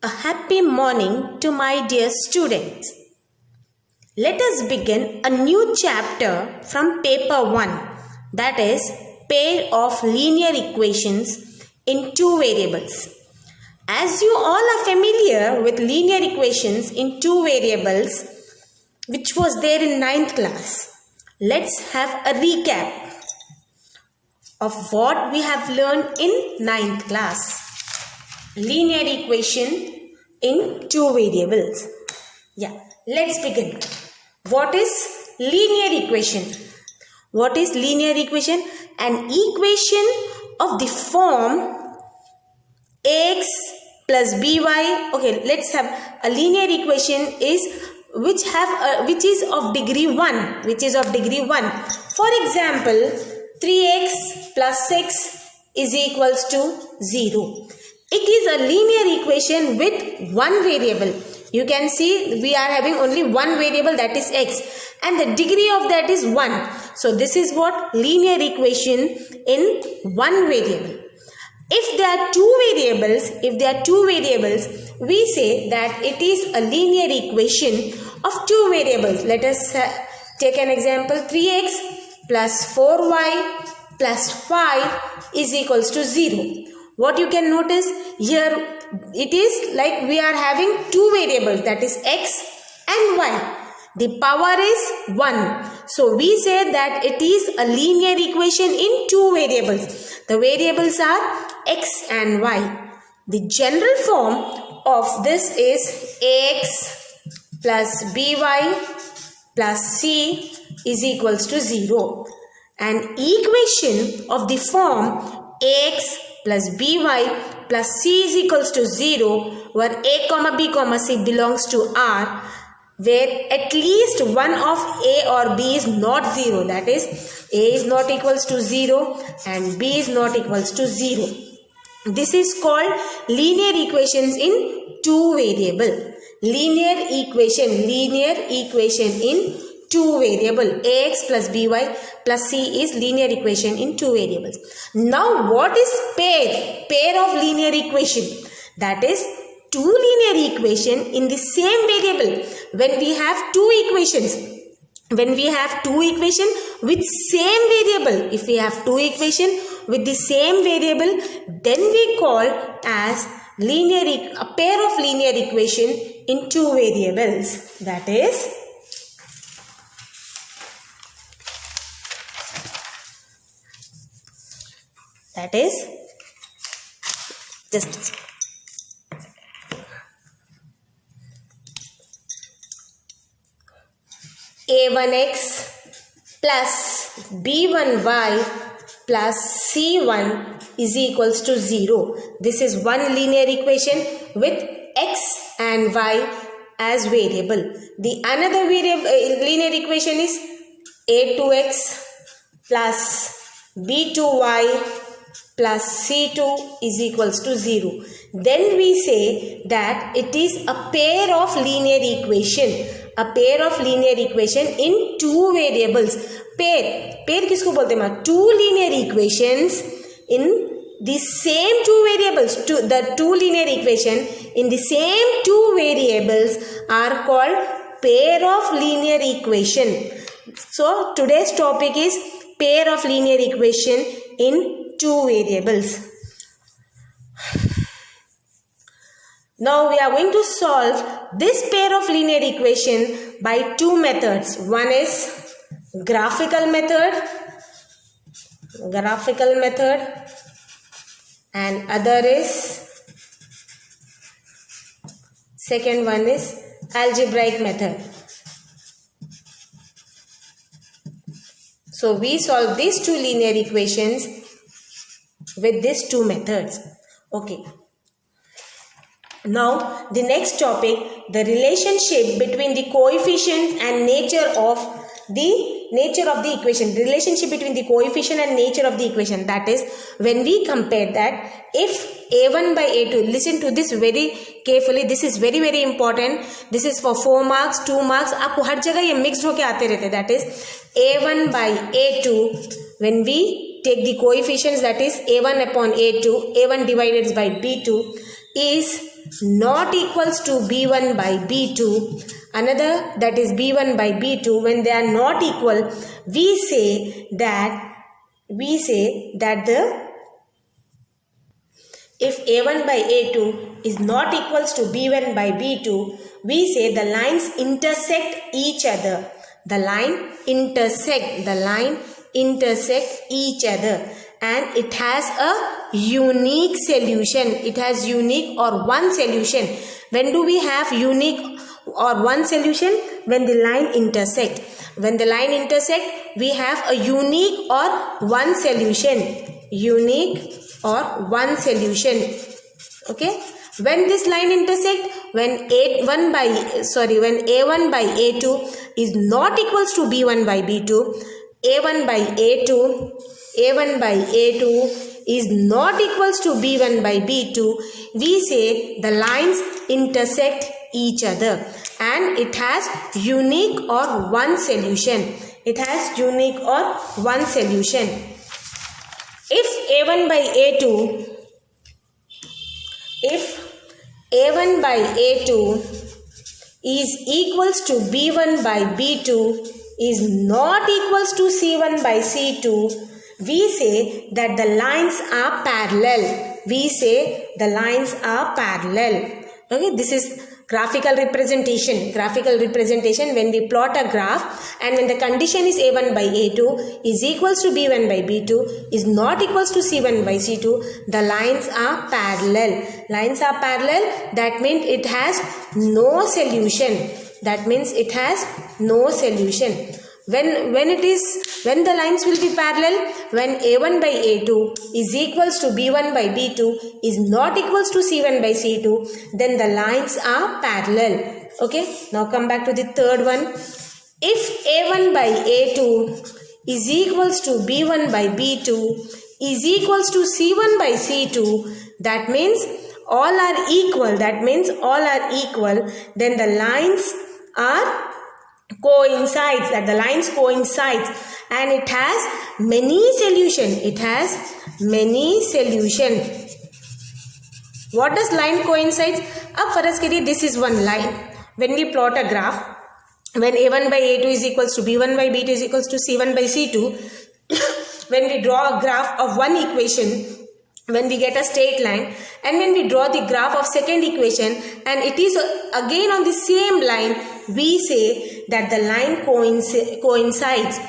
A happy morning to my dear students. Let us begin a new chapter from paper 1, that is pair of linear equations in two variables. As you all are familiar with linear equations in two variables, which was there in 9th class, let's have a recap of what we have learned in 9th class. Linear equation in two variables. Let's begin. What is linear equation? What is linear equation? An equation of the form ax plus by. Okay, let's have a linear equation which is of degree 1. Which is of degree 1. For example, 3x plus 6 is equals to 0. It is a linear equation with one variable. You can see we are having only one variable, that is x, and the degree of that is 1. So this is what linear equation in one variable. If there are two variables, we say that it is a linear equation of two variables. Let us take an example. 3x plus 4y plus 5 is equals to 0. What you can notice here, it is like we are having two variables, that is x and y. The power is 1. So we say that it is a linear equation in two variables. The variables are x and y. The general form of this is ax plus by plus c is equals to 0. An equation of the form ax plus by plus c is equals to 0 where a comma b comma c belongs to R, where at least one of a or b is not 0, that is a is not equals to 0 and b is not equals to 0. This is called linear equations in two variable. Linear equation in two variable. Ax plus by plus c is linear equation in two variables. Now what is pair of linear equation? That is two linear equation in the same variable. When we have two equations with same variable, if we have two equation with the same variable, then we call as a pair of linear equation in two variables. That is just a1x plus b1y plus c1 is equals to 0. This is one linear equation with x and y as variable. The another linear equation is a2x plus b2y plus c2 is equals to 0. Then we say that it is a pair of linear equation. A pair of linear equation in two variables. Pair किसको बोलते हैं? Two linear equations in the same two variables. The two linear equation in the same two variables are called pair of linear equation. So today's topic is pair of linear equation in two variables. Now we are going to solve this pair of linear equation by two methods. One is graphical method and other is second one is algebraic method. So we solve these two linear equations with these two methods. Okay. Now the next topic, the relationship between the coefficient and nature of the equation. The relationship between the coefficient and nature of the equation. That is when we compare that if a1 by a2. Listen to this very carefully. This is very very important. This is for 4 marks, 2 marks. आपको हर जगह ये mixed होके आते रहते. That is a1 by a2. When we take the coefficients, that is a1 upon a2, a1 divided by b2 is not equals to b1 by b2. Another, that is b1 by b2, when they are not equal, we say that the if a1 by a2 is not equals to b1 by b2, we say the lines intersect each other. The line intersect each other, and it has a unique solution. It has unique or one solution. When do we have unique or one solution? When the line intersect. When the line intersect, we have a unique or one solution. Unique or one solution. Okay. When this line intersect, when a1 by a2 is not equals to b1 by b2, a1 by a2 is not equals to b1 by b2, we say the lines intersect each other and it has unique or one solution. It has unique or one solution. If a1 by a2 is equals to b1 by b2 is not equals to c1 by c2, we say that the lines are parallel. We say the lines are parallel. Okay, this is graphical representation. Graphical representation, when we plot a graph and when the condition is a1 by a2 is equals to b1 by b2 is not equals to c1 by c2, the lines are parallel. Lines are parallel, that means it has no solution. That means it has no solution. When the lines will be parallel, when a1 by a2 is equals to b1 by b2 is not equals to c1 by c2, then the lines are parallel. Okay, now come back to the third one. If a1 by a2 is equals to b1 by b2 is equals to c1 by c2, that means all are equal. That means all are equal. Then the lines are coincides, that the lines coincides, and it has many solution. It has many solution. What does line coincides? Ab faras kariye, this is one line. When we plot a graph, when a1 by a2 is equals to b1 by b2 is equals to c1 by c2, when we draw a graph of one equation, when we get a straight line, and when we draw the graph of second equation and it is again on the same line, we say that the line coincides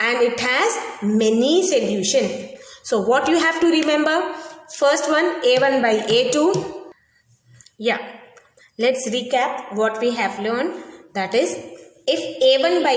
and it has many solution. So what you have to remember? First one, a1 by a2. Yeah, let's recap what we have learned. That is, if a1 by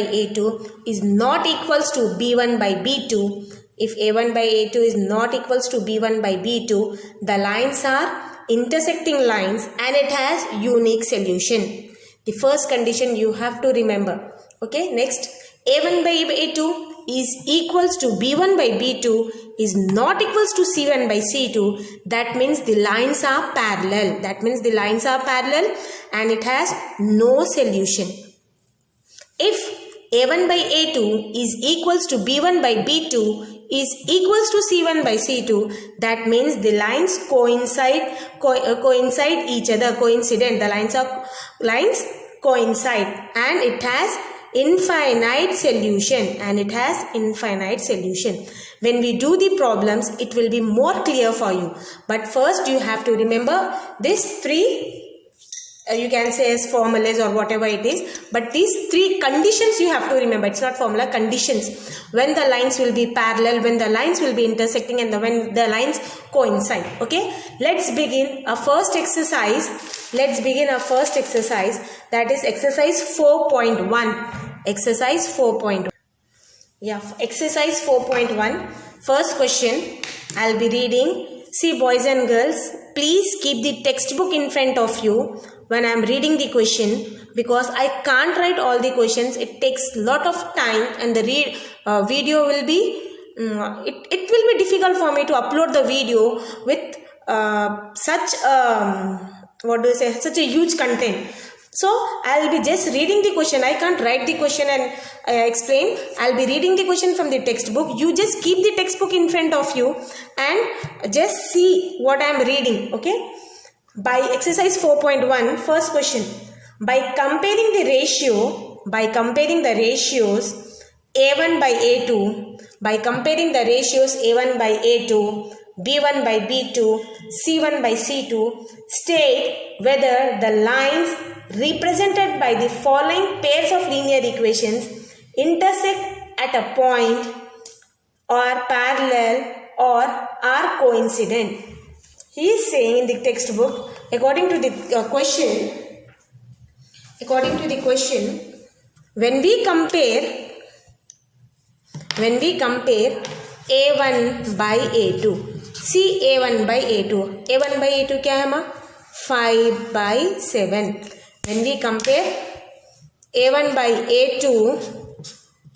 a2 is not equals to b1 by b2, if a1 by a2 is not equals to b1 by b2, the lines are intersecting lines and it has unique solution. The first condition you have to remember. Okay, next, a1 by a2 is equals to b1 by b2 is not equals to c1 by c2. That means the lines are parallel. That means the lines are parallel and it has no solution. If a1 by a2 is equals to b1 by b2 is equals to c1 by c2, that means the lines coincide each other, coincident. The lines coincide and it has infinite solution, When we do the problems, it will be more clear for you. But first you have to remember these three, you can say as formulas or whatever it is, but these three conditions you have to remember. It's not formula, conditions. When the lines will be parallel, when the lines will be intersecting, and when the lines coincide. Okay, let's begin our first exercise. That is exercise 4.1. Exercise 4.1. Yeah, exercise 4.1. First question I'll be reading. See, boys and girls, please keep the textbook in front of you when I am reading the question, because I can't write all the questions. It takes lot of time and the video will be, it will be difficult for me to upload the video with such a huge content. So I'll be just reading the question. I can't write the question and explain. I'll be reading the question from the textbook. You just keep the textbook in front of you and just see what I'm reading. Okay. By exercise 4.1, first question. By comparing the ratios A1 by A2, by comparing the ratios A1 by A2, B1 by B2, C1 by C2, state whether the lines represented by the following pairs of linear equations intersect at a point or parallel or are coincident. He is saying in the textbook, according to the question, when we compare A1 by A2, see A1 by A2. A1 by A2 क्या है हमारा 5 by 7. When we compare A1 by A2,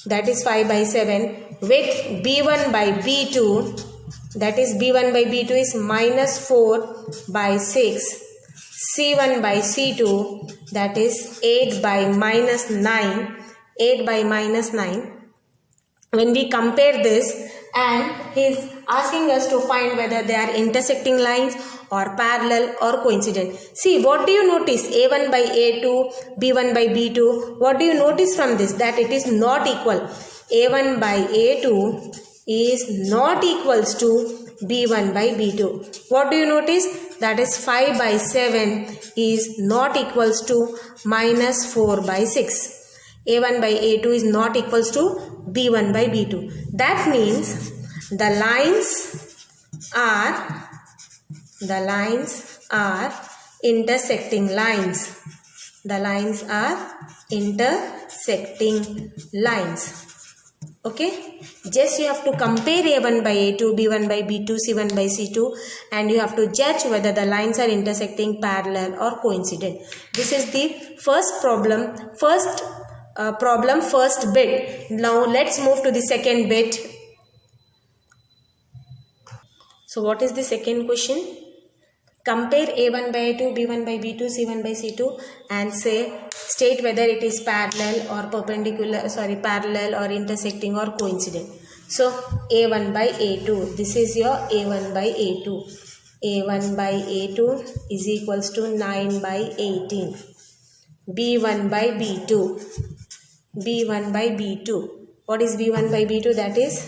that is 5 by 7, with B1 by B2, that is B1 by B2 is minus 4 by 6. C1 by C2, that is 8 by minus 9. 8 by minus 9. When we compare this, and he is asking us to find whether they are intersecting lines or parallel or coincident. See, what do you notice? A1 by A2, B1 by B2. What do you notice from this? That it is not equal. A1 by A2 is not equals to B1 by B2. What do you notice? That is 5 by 7 is not equals to minus 4 by 6. A1 by A2 is not equals to B1 by B2. That means the lines are intersecting lines. The lines are intersecting lines. Okay, just you have to compare A1 by A2, B1 by B2, C1 by C2, and you have to judge whether the lines are intersecting, parallel or coincident. This is the first bit. Now let's move to the second bit. So what is the second question? Compare A1 by A2, B1 by B2, C1 by C2 and state whether it is parallel or parallel or intersecting or coincident. So A1 by A2, this is your A1 by A2. A1 by A2 is equals to 9 by 18. B1 by B2. B1 by B2. What is B1 by B2? That is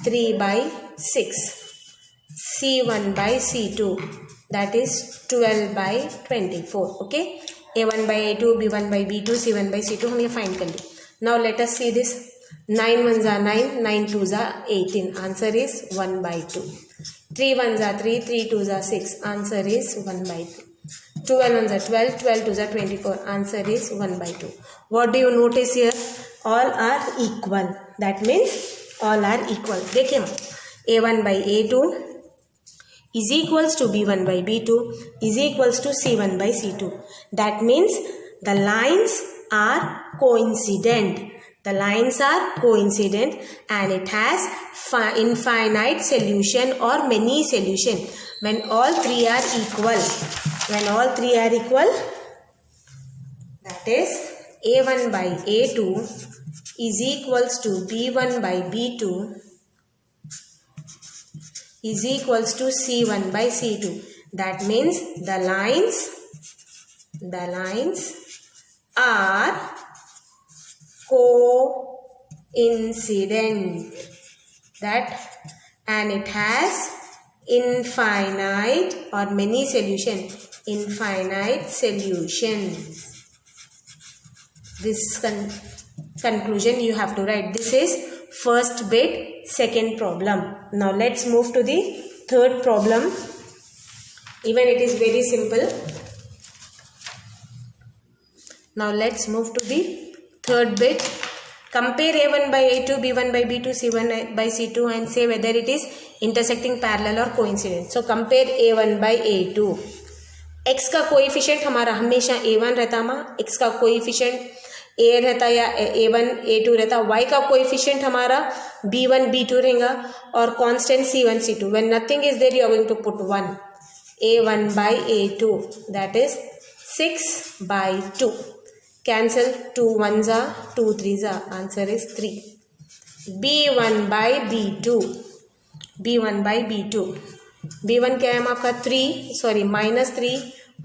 3 by 6. C1 by C2, that is 12 by 24. Okay, A1 by A2, B1 by B2, C1 by C2 हम ये find कर लें. Now let us see this. 9 1s are 9, 9 2s are 18. Answer is 1 by 2. 3 1s are 3, 3 2s are 6. Answer is 1 by 2. 12 1s are 12, 12 2s are 24. Answer is 1 by 2. What do you notice here? All are equal. That means all are equal. देखिए A1 by A2 is equals to B1 by B2 is equals to C1 by C2. That means the lines are coincident. The lines are coincident and it has infinite solution or many solution. When all three are equal, that is A1 by A2 is equals to B1 by B2 is equals to C1 by C2. That means the lines are coincident. And it has infinite or many solution. Infinite solutions. This conclusion you have to write. This is first bit, second problem. Now let's move to the third problem. Even it is very simple. Now let's move to the third bit. Compare A1 by A2, B1 by B2, C1 by C2 and say whether it is intersecting, parallel or coincident. So compare A1 by A2. X का coefficient हमारा हमेशा A1 रहता मा, X का coefficient A रहता या A1 A2 रहता, Y का कोएफिशिएंट हमारा B1 B2 रहेगा और constant C1 C2. When nothing is there, you are going to put 1. A1 by A2, that is 6 by 2. Cancel 2 ones are 2 threes are. Answer is 3. B1 by B2. B1 by B2. B1 क्या है आपका 3 minus 3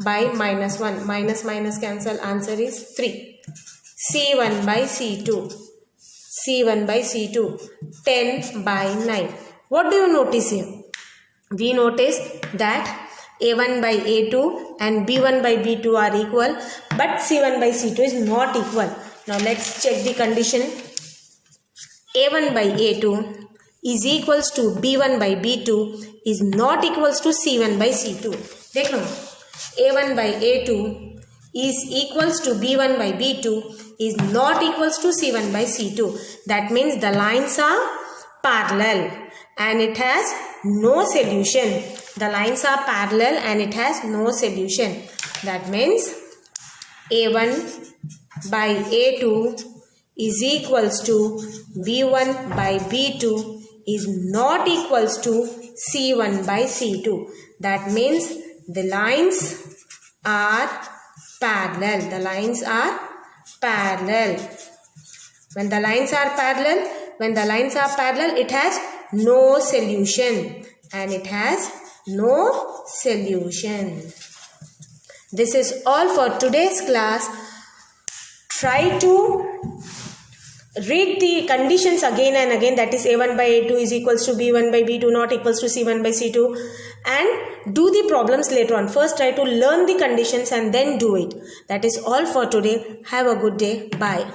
by minus 1. Minus minus cancel. Answer is 3. C1 by C2. C1 by C2. 10 by 9. What do you notice here? We notice that A1 by A2 and B1 by B2 are equal, but C1 by C2 is not equal. Now let's check the condition. A1 by A2 is equals to B1 by B2 is not equals to C1 by C2. देख लो, A1 by A2 is equals to B1 by B2 is not equals to C1 by C2. That means the lines are parallel and it has no solution. The lines are parallel and it has no solution. That means A1 by A2 is equals to B1 by B2 is not equals to C1 by C2. That means the lines are parallel. The lines are parallel. When the lines are parallel, it has no solution. And it has no solution. This is all for today's class. Try to read the conditions again and again, that is A1 by A2 is equals to B1 by B2 not equals to C1 by C2, and do the problems later on. First try to learn the conditions and then do it. That is all for today. Have a good day. Bye.